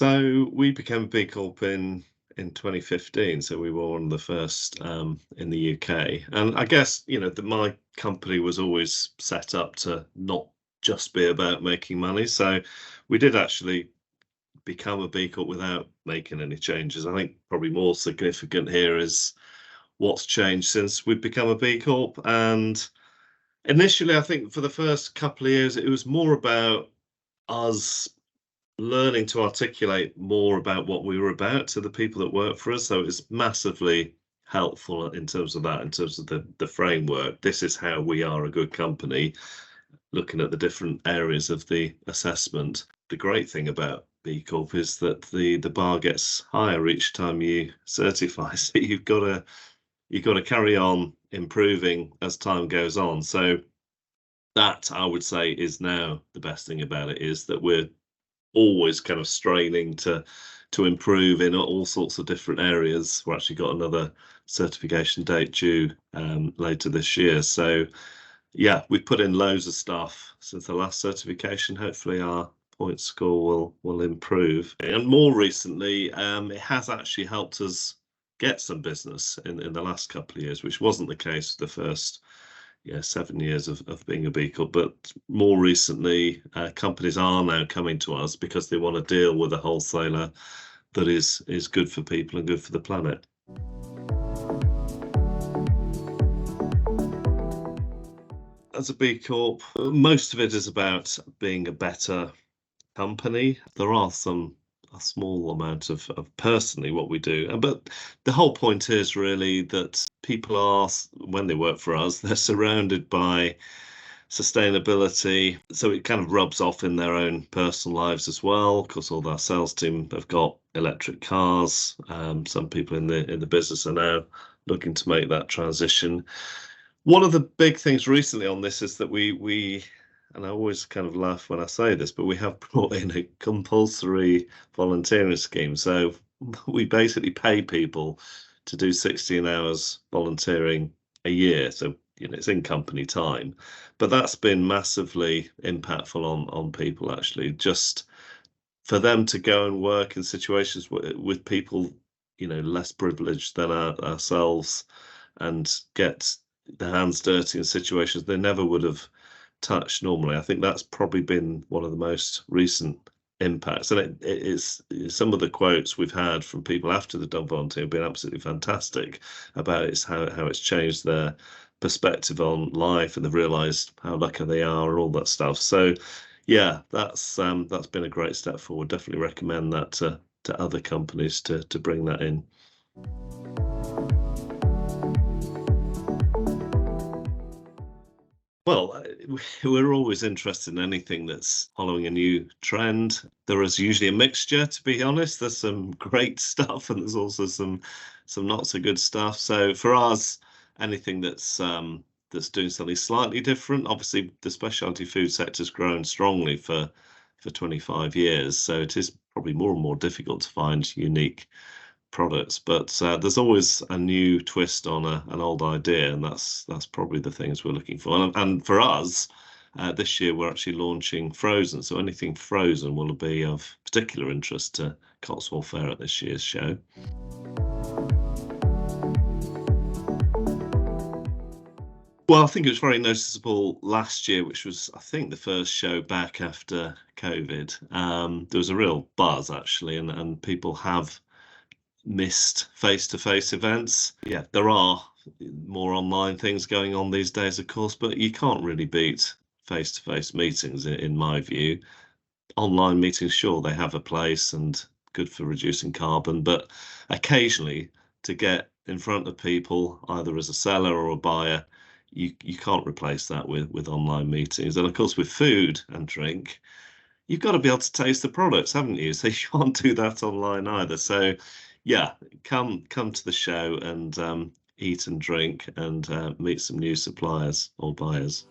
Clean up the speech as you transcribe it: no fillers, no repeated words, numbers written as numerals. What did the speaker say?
So we became a B Corp in 2015. So we were one of the first in the UK. And I guess my company was always set up to not just be about making money. So we did actually become a B Corp without making any changes. I think probably more significant here is what's changed since we've become a B Corp. And initially, I think for the first couple of years, it was more about us learning to articulate more about what we were about to the people that work for us. So it's massively helpful in terms of that, in terms of the framework. This is how we are a good company, looking at the different areas of the assessment. The great thing about B Corp is that the bar gets higher each time you certify. So you've got to carry on improving as time goes on. So that, I would say, is now the best thing about it, is that we're always kind of straining to improve in all sorts of different areas. We've actually got another certification date due later this year. So yeah, we've put in loads of stuff since the last certification. Hopefully our point score will improve. And more recently, it has actually helped us get some business in the last couple of years, which wasn't the case for the first 7 years of being a B Corp. But more recently, companies are now coming to us because they want to deal with a wholesaler that is good for people and good for the planet. As a B Corp, most of it is about being a better company. There are a small amount of personally what we do, but the whole point is really that people are, when they work for us, they're surrounded by sustainability, so it kind of rubs off in their own personal lives as well. Of course, all our sales team have got electric cars. Some people in the business are now looking to make that transition. One of the big things recently on this is that we and I always kind of laugh when I say this, but we have brought in a compulsory volunteering scheme. So we basically pay people to do 16 hours volunteering a year. So it's in company time, but that's been massively impactful on people, actually, just for them to go and work in situations with people less privileged than ourselves, and get their hands dirty in situations they never would have touched normally. I think that's probably been one of the most recent impacts, and it is some of the quotes we've had from people after the done volunteer have been absolutely fantastic about how it's changed their perspective on life, and they've realised how lucky they are and all that stuff. So yeah, that's been a great step forward. Definitely recommend that to other companies to bring that in. Well, we're always interested in anything that's following a new trend. There is usually a mixture, to be honest. There's some great stuff, and there's also some not so good stuff. So for us, anything that's doing something slightly different. Obviously, the specialty food sector's grown strongly for 25 years, so it is probably more and more difficult to find unique products, but there's always a new twist on an old idea, and that's probably the things we're looking for. And for us, this year we're actually launching frozen, so anything frozen will be of particular interest to Cotswold Fayre at this year's show. Well, I think it was very noticeable last year, which was, I think, the first show back after COVID. There was a real buzz, actually, and people have missed face-to-face events. Yeah, there are more online things going on these days, of course, but you can't really beat face-to-face meetings, in my view. Online meetings, sure, they have a place and good for reducing carbon, but occasionally to get in front of people, either as a seller or a buyer, you can't replace that with online meetings. And of course, with food and drink, you've got to be able to taste the products, haven't you? So you can't do that online either. So yeah, come to the show and eat and drink and meet some new suppliers or buyers.